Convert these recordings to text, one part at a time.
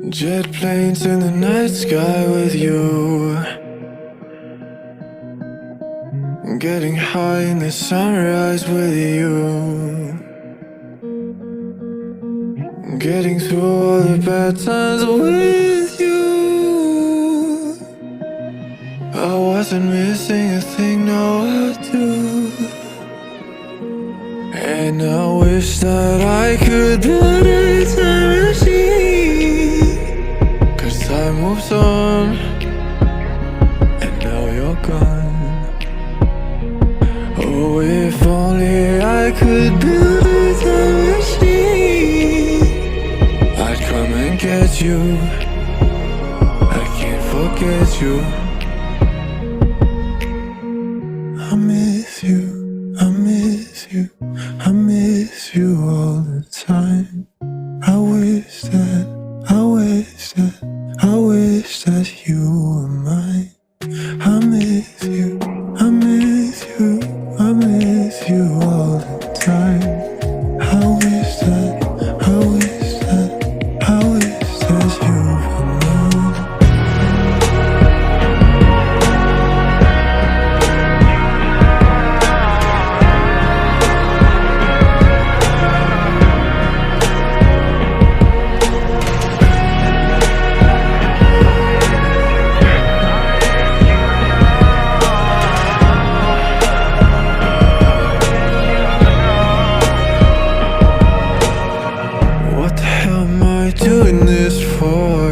Jet planes in the night sky with you, getting high in the sunrise with you, getting through all the bad times with you. I wasn't missing a thing, no I do. And I wish that I could build a time machine, 'cause time moves on, and now you're gone. Oh, if only I could build a time machine, I'd come and get you. I can't forget you. I miss you, I miss you, I miss you all the time. I wish that you were mine. I miss you, I miss you, I miss you all the time. I wish that you were mine. What the hell am I doing this for?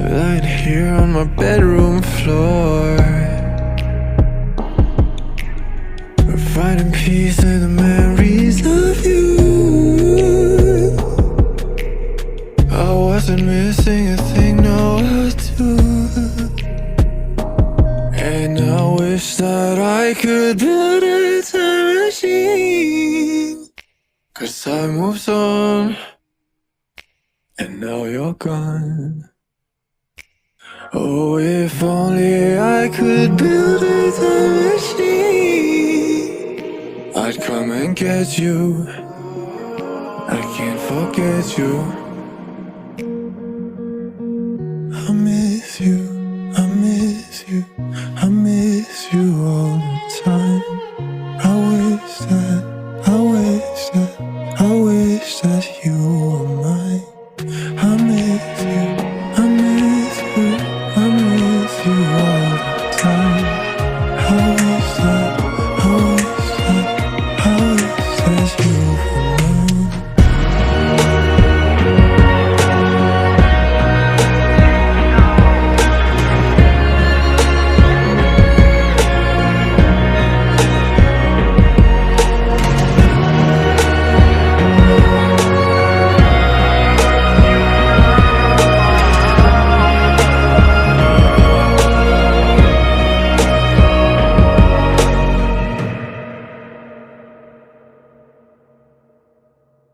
Lying here on my bedroom floor, finding peace in the memories of you. I wasn't missing a thing, no I do. And I wish that I could build a time machine, 'cause time moves on, and now you're gone. Oh, if only I could build a time machine, I'd come and get you. I can't forget you.